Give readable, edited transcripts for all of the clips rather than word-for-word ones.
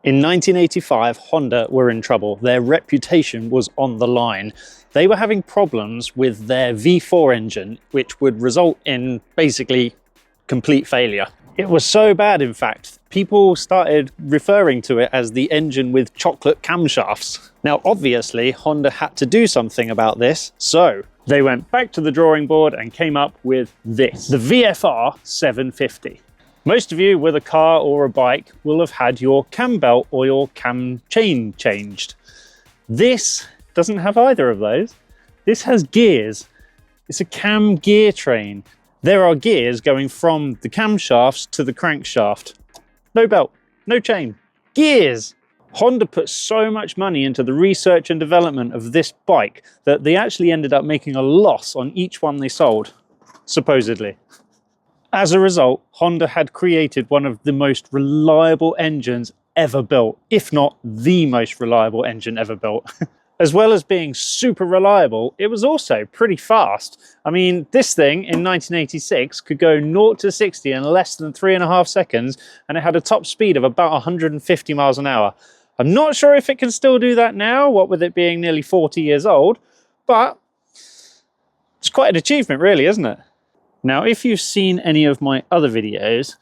In 1985, Honda were in trouble. Their reputation was on the line. They were having problems with their V4 engine, which would result in basically complete failure. It was so bad, in fact, people started referring to it as the engine with chocolate camshafts. Now, obviously, Honda had to do something about this, so they went back to the drawing board and came up with this, the VFR 750. Most of you with a car or a bike will have had your cam belt or your cam chain changed. This doesn't have either of those. This has gears. It's a cam gear train. There are gears going from the camshafts to the crankshaft. No belt, no chain, gears. Honda put so much money into the research and development of this bike that they actually ended up making a loss on each one they sold, supposedly. As a result, Honda had created one of the most reliable engines ever built, if not the most reliable engine ever built. As well as being super reliable, it was also pretty fast. I mean, this thing in 1986 could go 0 to 60 in less than 3.5 seconds, and it had a top speed of about 150 miles an hour. I'm not sure if it can still do that now, what with it being nearly 40 years old, but it's quite an achievement really, isn't it? Now, if you've seen any of my other videos,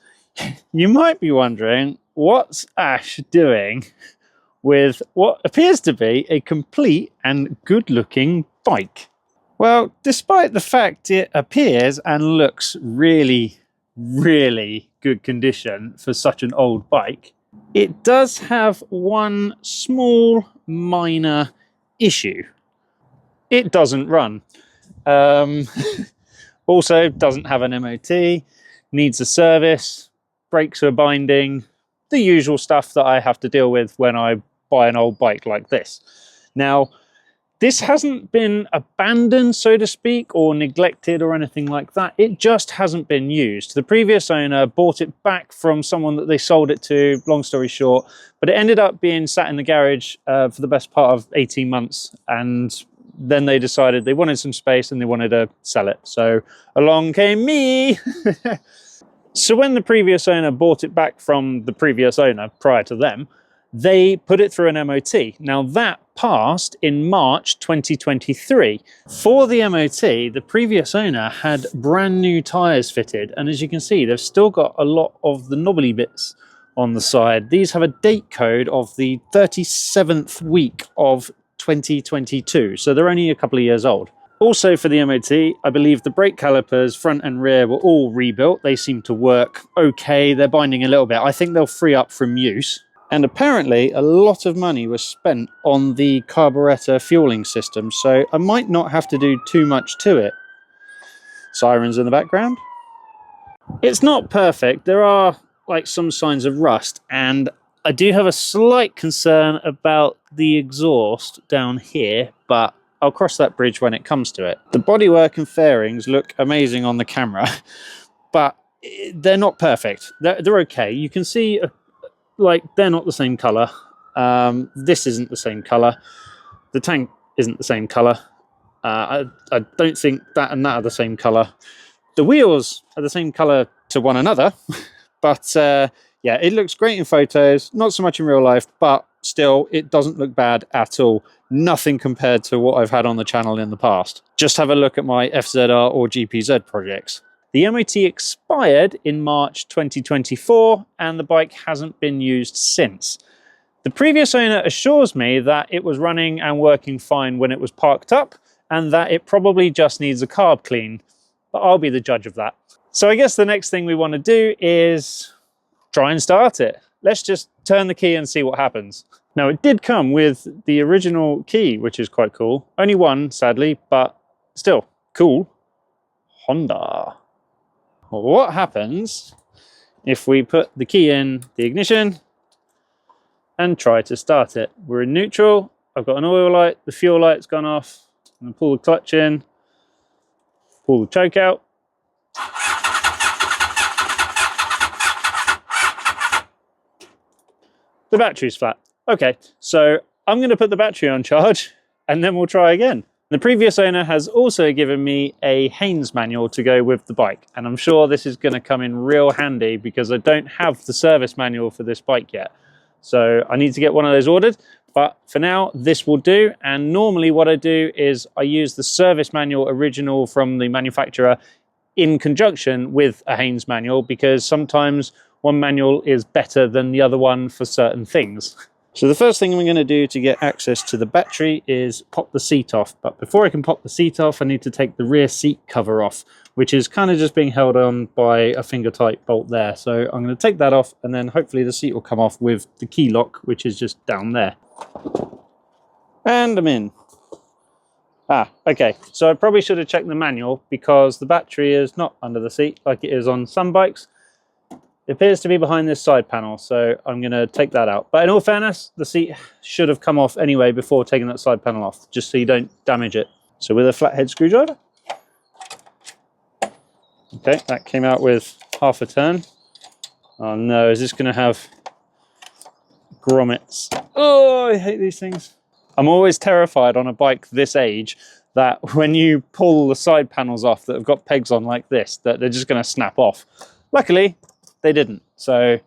you might be wondering, what's Ash doing with what appears to be a complete and good-looking bike? Well, despite the fact it appears and looks really, really good condition for such an old bike, it does have one small minor issue. It doesn't run. Also doesn't have an MOT, needs a service, brakes are binding, the usual stuff that I have to deal with when I buy an old bike like this. Now, this hasn't been abandoned, so to speak, or neglected or anything like that. It just hasn't been used. The previous owner bought it back from someone that they sold it to, long story short, but it ended up being sat in the garage for the best part of 18 months, and then they decided they wanted some space and they wanted to sell it. So along came me. So when the previous owner bought it back from the previous owner prior to them, they put it through an MOT. Now that passed in March 2023. For the MOT, the previous owner had brand new tires fitted. And as you can see, they've still got a lot of the knobbly bits on the side. These have a date code of the 37th week of 2022, so they're only a couple of years old. Also for the MOT, I believe the brake calipers, front and rear, were all rebuilt. They seem to work okay. They're binding a little bit. I think they'll free up from use. And apparently a lot of money was spent on the carburetor fueling system, so I might not have to do too much to it. Sirens in the background. It's not perfect. There are like some signs of rust, and I do have a slight concern about the exhaust down here, but I'll cross that bridge when it comes to it. The bodywork and fairings look amazing on the camera, but they're not perfect. They're okay. You can see, like, they're not the same color. This isn't the same color. The tank isn't the same color. I don't think that and that are the same color. The wheels are the same color to one another, but yeah, it looks great in photos, not so much in real life, but still, it doesn't look bad at all. Nothing compared to what I've had on the channel in the past. Just have a look at my FZR or GPZ projects. The MOT expired in March 2024, and the bike hasn't been used since. The previous owner assures me that it was running and working fine when it was parked up, and that it probably just needs a carb clean, but I'll be the judge of that. So I guess the next thing we want to do is try and start it. Let's just turn the key and see what happens. Now, it did come with the original key, which is quite cool. Only one, sadly, but still cool. Honda. Well, what happens if we put the key in the ignition and try to start it? We're in neutral. I've got an oil light. The fuel light's gone off. I'm going to pull the clutch in, pull the choke out. The battery's flat. Okay, so I'm going to put the battery on charge and then we'll try again. The previous owner has also given me a Haynes manual to go with the bike, and I'm sure this is going to come in real handy because I don't have the service manual for this bike yet. So I need to get one of those ordered, but for now this will do. And normally what I do is I use the service manual original from the manufacturer in conjunction with a Haynes manual, because sometimes one manual is better than the other one for certain things. So the first thing I'm going to do to get access to the battery is pop the seat off. But before I can pop the seat off, I need to take the rear seat cover off, which is kind of just being held on by a finger tight bolt there. So I'm going to take that off, and then hopefully the seat will come off with the key lock, which is just down there. And I'm in. Okay, so I probably should have checked the manual, because the battery is not under the seat like it is on some bikes. It appears to be behind this side panel, so I'm going to take that out. But in all fairness, the seat should have come off anyway before taking that side panel off, just so you don't damage it. So with a flathead screwdriver. Okay, that came out with half a turn. Oh no, is this going to have grommets? Oh, I hate these things. I'm always terrified on a bike this age that when you pull the side panels off that have got pegs on like this, that they're just going to snap off. Luckily, they didn't. So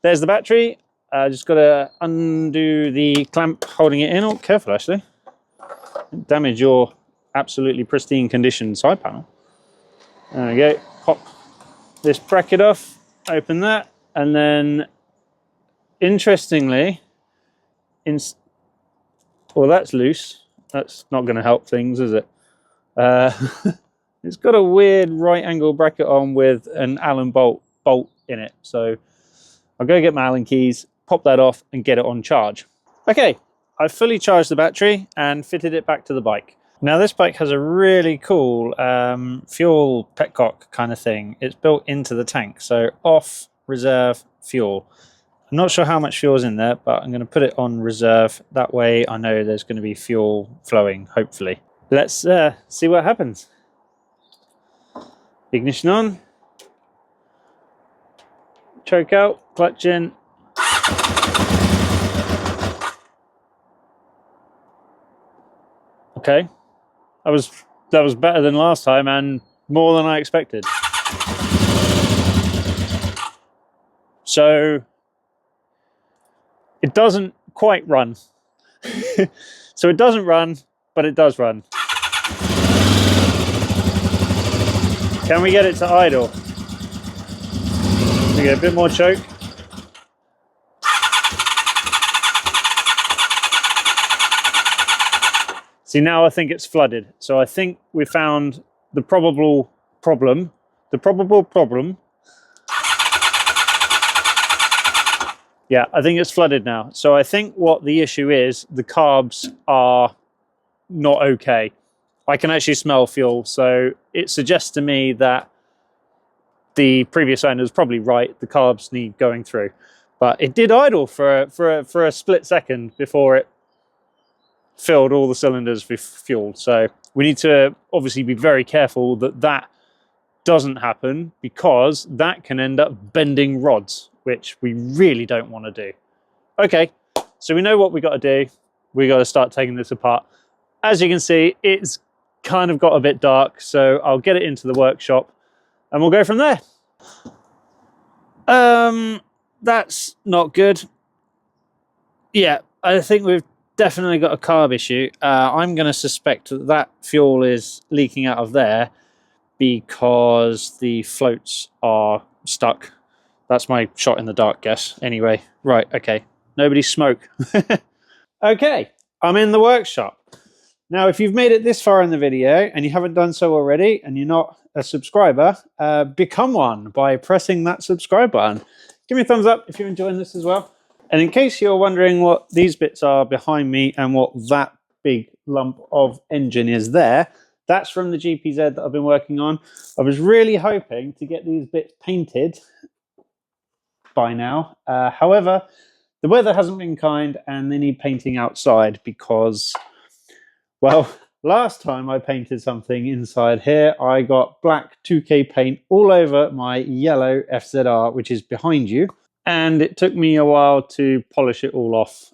there's the battery. Just got to undo the clamp holding it in. Oh, careful actually. Don't damage your absolutely pristine condition side panel. There we go. Pop this bracket off, open that, and then interestingly, well, that's loose. That's not going to help things, is it? It's got a weird right angle bracket on with an Allen bolt in it. So I'll go get my Allen keys, pop that off, and get it on charge. Okay, I've fully charged the battery and fitted it back to the bike. Now this bike has a really cool fuel petcock kind of thing. It's built into the tank. So off, reserve, fuel. I'm not sure how much fuel is in there, but I'm going to put it on reserve. That way I know there's going to be fuel flowing, hopefully. Let's see what happens. Ignition on. Choke out, clutch in. Okay. That was better than last time and more than I expected. So it doesn't quite run. So it doesn't run, but it does run. Can we get it to idle? We get a bit more choke. See, now I think it's flooded. So I think we found the probable problem. Yeah, I think it's flooded now. So I think what the issue is, the carbs are not okay. I can actually smell fuel. So it suggests to me that the previous owner was probably right. The carbs need going through. But it did idle for a split second before it filled all the cylinders with fuel. So we need to obviously be very careful that that doesn't happen, because that can end up bending rods, which we really don't want to do. Okay, so we know what we got to do. We got to start taking this apart. As you can see, it's kind of got a bit dark, so I'll get it into the workshop and we'll go from there. That's not good. Yeah, I think we've definitely got a carb issue. I'm going to suspect that that fuel is leaking out of there because the floats are stuck. That's my shot in the dark guess. Anyway, right, okay. Nobody smoke. Okay, I'm in the workshop. Now, if you've made it this far in the video and you haven't done so already and you're not a subscriber, become one by pressing that subscribe button. Give me a thumbs up if you're enjoying this as well. And in case you're wondering what these bits are behind me and what that big lump of engine is there, that's from the GPZ that I've been working on. I was really hoping to get these bits painted by now. However, the weather hasn't been kind and they need painting outside because, well, last time I painted something inside here, I got black 2K paint all over my yellow FZR, which is behind you. And it took me a while to polish it all off.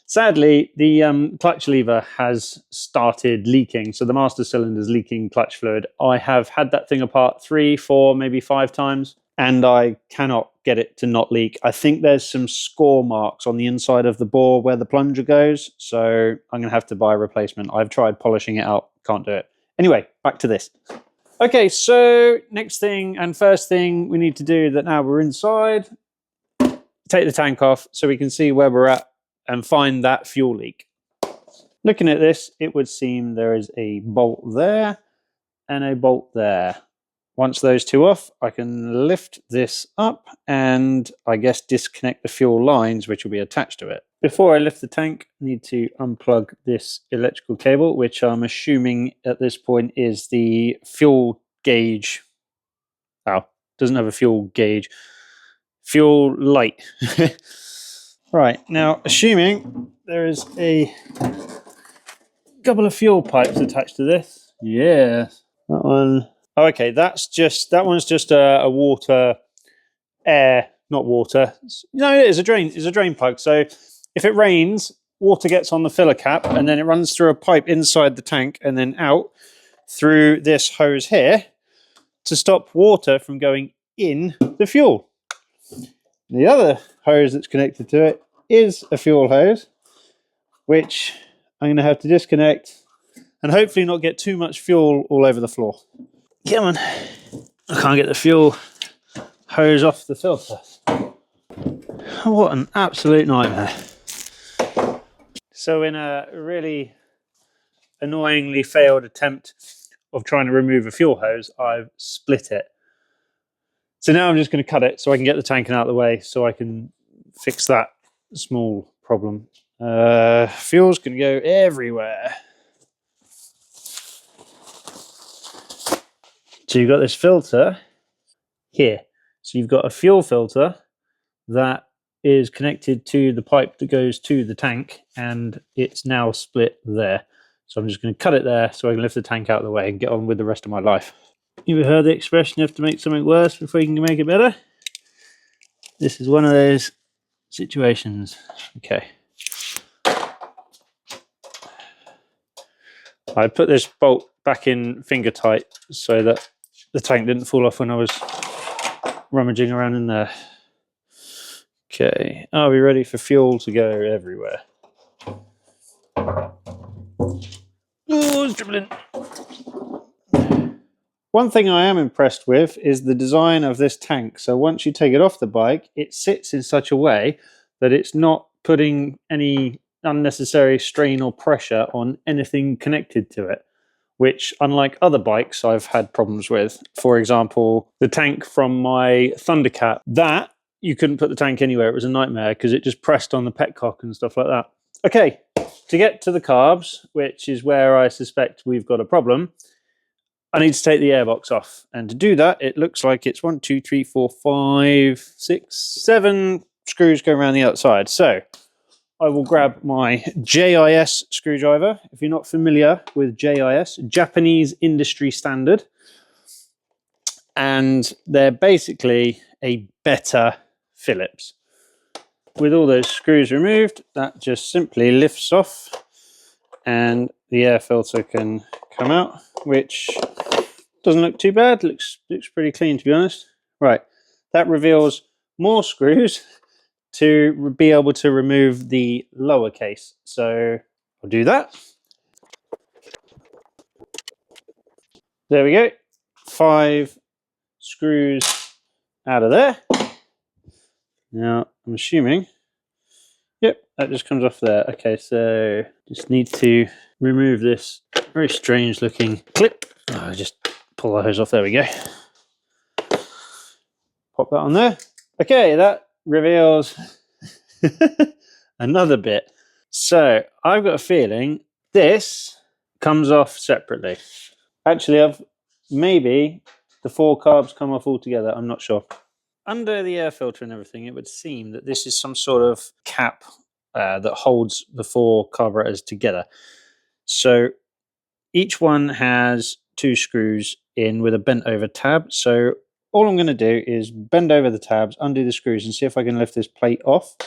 Sadly, the clutch lever has started leaking. So the master cylinder is leaking clutch fluid. I have had that thing apart 3, 4, maybe 5 times. and I cannot get it to not leak. I think there's some score marks on the inside of the bore where the plunger goes, so I'm going to have to buy a replacement. I've tried polishing it out, can't do it. Anyway, back to this. Okay, so next thing and first thing we need to do that now we're inside, take the tank off so we can see where we're at and find that fuel leak. Looking at this, it would seem there is a bolt there and a bolt there. Once those two off, I can lift this up and I guess disconnect the fuel lines which will be attached to it. Before I lift the tank, I need to unplug this electrical cable, which I'm assuming at this point is the fuel gauge. Oh, doesn't have a fuel gauge. Fuel light. Right, now assuming there is a couple of fuel pipes attached to this. Yeah, that one. Oh, okay, that one's just a water, air, not water. No, it is a drain. It's a drain plug. So if it rains, water gets on the filler cap and then it runs through a pipe inside the tank and then out through this hose here to stop water from going in the fuel. The other hose that's connected to it is a fuel hose, which I'm going to have to disconnect and hopefully not get too much fuel all over the floor. Come on. I can't get the fuel hose off the filter. What an absolute nightmare. So in a really annoyingly failed attempt of trying to remove a fuel hose, I've split it. So now I'm just going to cut it so I can get the tank out of the way so I can fix that small problem. Fuel's going to go everywhere. So you've got this filter here. So you've got a fuel filter that is connected to the pipe that goes to the tank, and it's now split there. So I'm just going to cut it there so I can lift the tank out of the way and get on with the rest of my life. You've heard the expression, you have to make something worse before you can make it better? This is one of those situations. Okay. I put this bolt back in finger tight so that the tank didn't fall off when I was rummaging around in there. Okay, are we ready for fuel to go everywhere? Oh, it's dribbling. One thing I am impressed with is the design of this tank. So once you take it off the bike, it sits in such a way that it's not putting any unnecessary strain or pressure on anything connected to it, which, unlike other bikes, I've had problems with. For example, the tank from my Thundercat, that you couldn't put the tank anywhere. It was a nightmare because it just pressed on the petcock and stuff like that. Okay, to get to the carbs, which is where I suspect we've got a problem, I need to take the airbox off. And to do that, it looks like it's 1, 2, 3, 4, 5, 6, 7 screws going around the outside. So I will grab my JIS screwdriver. If you're not familiar with JIS, Japanese industry standard, and they're basically a better Phillips. With all those screws removed, that just simply lifts off and the air filter can come out, which doesn't look too bad. Looks pretty clean, to be honest. Right, that reveals more screws to be able to remove the lower case. So I'll do that. There we go. 5 screws out of there. Now I'm assuming, yep, that just comes off there. Okay, so just need to remove this very strange looking clip. Oh, just pull the hose off. There we go. Pop that on there. Okay, that reveals another bit. So I've got a feeling this comes off separately. Actually, maybe the 4 carbs come off altogether. I'm not sure. Under the air filter and everything, it would seem that this is some sort of cap that holds the 4 carburetors together. So each one has 2 screws in with a bent over tab. So all I'm going to do is bend over the tabs, undo the screws, and see if I can lift this plate off.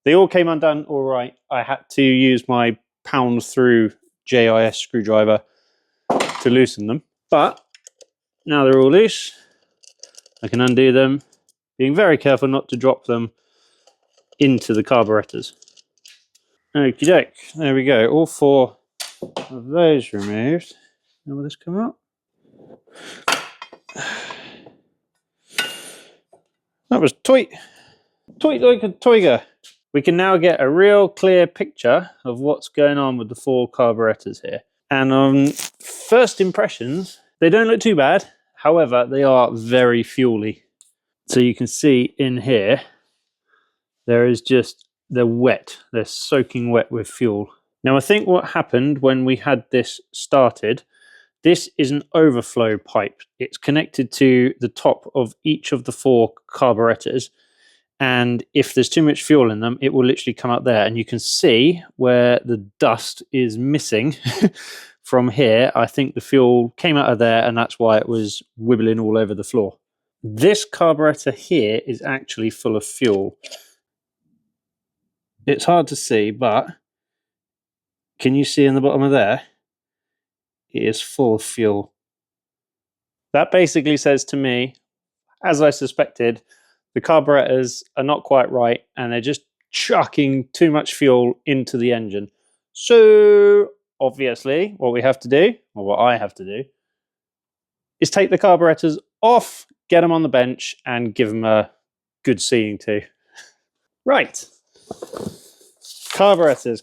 They all came undone all right. I had to use my pound through JIS screwdriver to loosen them. But Now they're all loose, I can undo them, being very careful not to drop them into the carburetors. Okie doke, there we go, all 4 of those removed. Now will this come out? That was toit like a toiger. We can now get a real clear picture of what's going on with the 4 carburetors here. And on first impressions, they don't look too bad. However, they are very fuely. So you can see in here, there is just, they're wet. They're soaking wet with fuel. Now, I think what happened when we had this started, this is an overflow pipe. It's connected to the top of each of the 4 carburetors. And if there's too much fuel in them, it will literally come up there. And you can see where the dust is missing from here. I think the fuel came out of there, and that's why it was wibbling all over the floor. This carburetor here is actually full of fuel. It's hard to see, but can you see in the bottom of there? It is full of fuel. That basically says to me, as I suspected, the carburetors are not quite right, and they're just chucking too much fuel into the engine. So obviously what we have to do, or what I have to do, is take the carburetors off, get them on the bench, and give them a good seeing to. Right. Carburetors.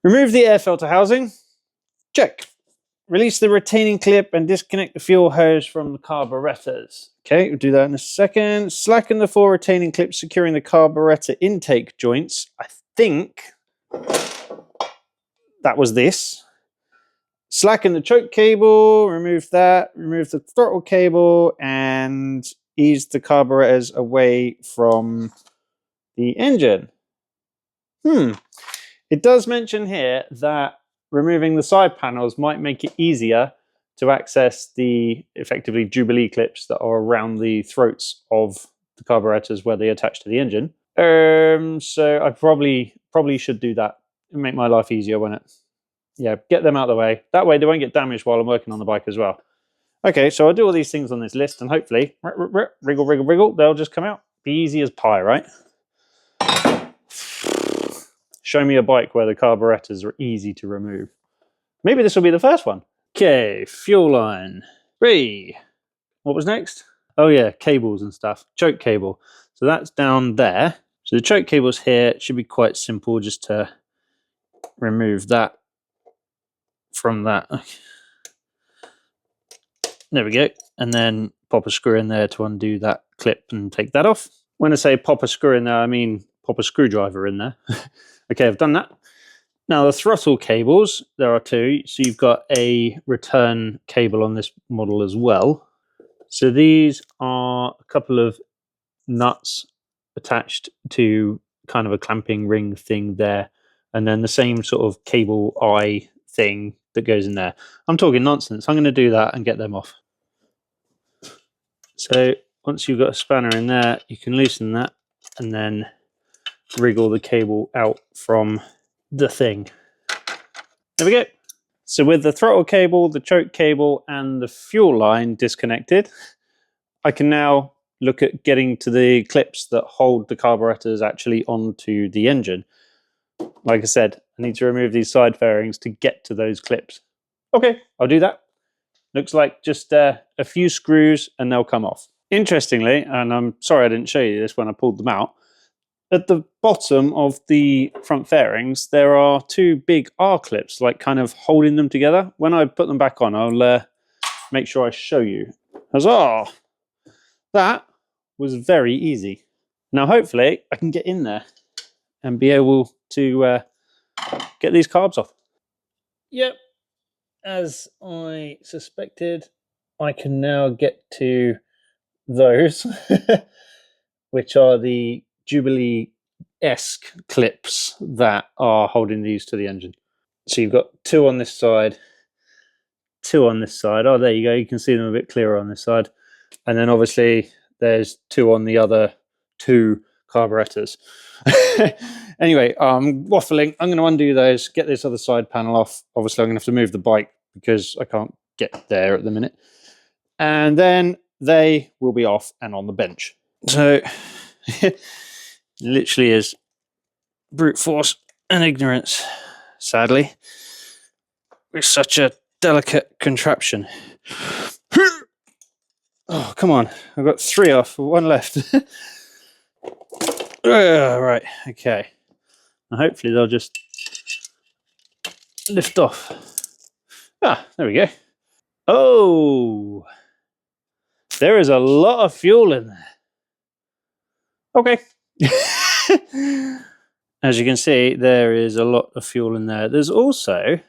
Remove the air filter housing. Check. Release the retaining clip and disconnect the fuel hose from the carburetors. Okay, we'll do that in a second. Slacken the 4 retaining clips securing the carburetor intake joints. I think that was this. Slacken the choke cable, remove that, remove the throttle cable, and ease the carburetors away from the engine. It does mention here that removing the side panels might make it easier to access the effectively Jubilee clips that are around the throats of the carburetors where they attach to the engine. So I probably should do that. It'll make my life easier, won't it? Yeah, get them out of the way. That way they won't get damaged while I'm working on the bike as well. Okay, so I'll do all these things on this list, and hopefully, wriggle, they'll just come out. Be easy as pie, right? Show me a bike where the carburetors are easy to remove. Maybe this will be the first one. Okay, fuel line. 3. What was next? Oh yeah, cables and stuff. Choke cable. So that's down there. So the choke cable's here. It should be quite simple just to remove that from that. There we go. And then pop a screw in there to undo that clip and take that off. When I say pop a screw in there, I mean pop a screwdriver in there. Okay, I've done that. Now the throttle cables, there are 2. So you've got a return cable on this model as well. So these are a couple of nuts attached to kind of a clamping ring thing there. And then the same sort of cable eye thing that goes in there. I'm talking nonsense. I'm going to do that and get them off. So once you've got a spanner in there, you can loosen that and then wriggle the cable out from the thing. There we go. So with the throttle cable, the choke cable, and the fuel line disconnected, I can now look at getting to the clips that hold the carburetors actually onto the engine. Like I said, I need to remove these side fairings to get to those clips. Okay, I'll do that. Looks like just a few screws and they'll come off. Interestingly, and I'm sorry I didn't show you this when I pulled them out, at the bottom of the front fairings, there are 2 big R-clips, like kind of holding them together. When I put them back on, I'll make sure I show you. Huzzah! That was very easy. Now, hopefully, I can get in there and be able to get these carbs off. Yep, as I suspected, I can now get to those, which are the Jubilee-esque clips that are holding these to the engine. So you've got 2 on this side, 2 on this side. Oh, there you go. You can see them a bit clearer on this side. And then obviously there's 2 on the other 2 carburetors. Anyway, I'm waffling. I'm going to undo those, get this other side panel off. Obviously, I'm going to have to move the bike because I can't get there at the minute. And then they will be off and on the bench. So literally is brute force and ignorance, sadly. It's such a delicate contraption. Oh, come on. I've got 3 off, 1 left. Right, okay. And hopefully they'll just lift off. Ah, there we go. Oh, there is a lot of fuel in there. Okay. As you can see, there is a lot of fuel in there. There's also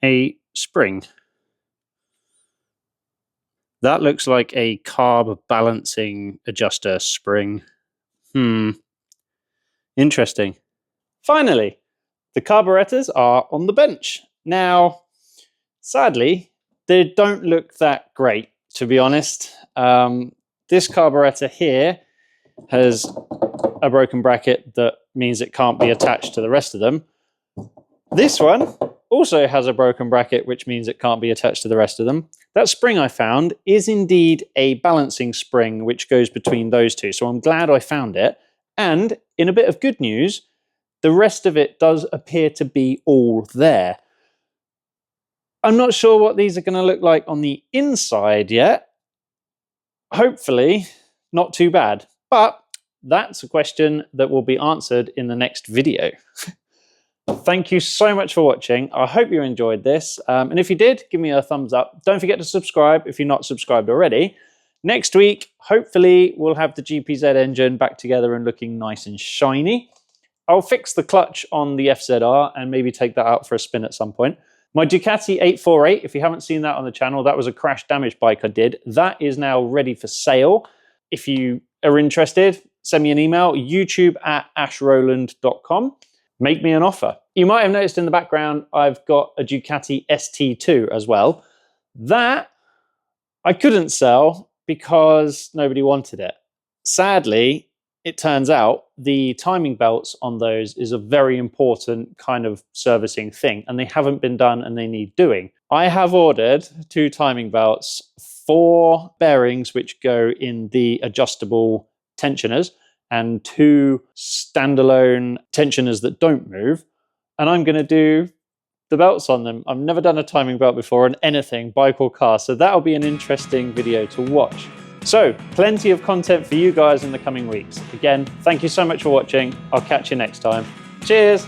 a spring. That looks like a carb balancing adjuster spring. Interesting. Finally, the carburetors are on the bench. Now, sadly, they don't look that great, to be honest. This carburetor here has a broken bracket that means it can't be attached to the rest of them. This one also has a broken bracket, which means it can't be attached to the rest of them. That spring I found is indeed a balancing spring, which goes between those two. So I'm glad I found it. And in a bit of good news, the rest of it does appear to be all there. I'm not sure what these are going to look like on the inside yet. Hopefully, not too bad. But that's a question that will be answered in the next video. Thank you so much for watching. I hope you enjoyed this. And if you did, give me a thumbs up. Don't forget to subscribe if you're not subscribed already. Next week, hopefully, we'll have the GPZ engine back together and looking nice and shiny. I'll fix the clutch on the FZR and maybe take that out for a spin at some point. My Ducati 848, if you haven't seen that on the channel, that was a crash damage bike I did. That is now ready for sale. If you are interested, send me an email, youtube@ashroland.com. Make me an offer. You might have noticed in the background, I've got a Ducati ST2 as well. That I couldn't sell because nobody wanted it. Sadly, it turns out the timing belts on those is a very important kind of servicing thing, and they haven't been done and they need doing. I have ordered 2 timing belts, 4 bearings which go in the adjustable tensioners, and 2 standalone tensioners that don't move. And I'm going to do the belts on them. I've never done a timing belt before on anything, bike or car, so that'll be an interesting video to watch. So, plenty of content for you guys in the coming weeks. Again, thank you so much for watching. I'll catch you next time. Cheers!